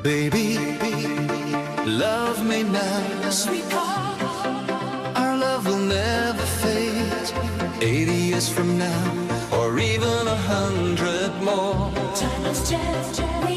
Baby, love me now, sweetheart. Our love will never fade. 80 years from now, or even 100 more. Time has changed.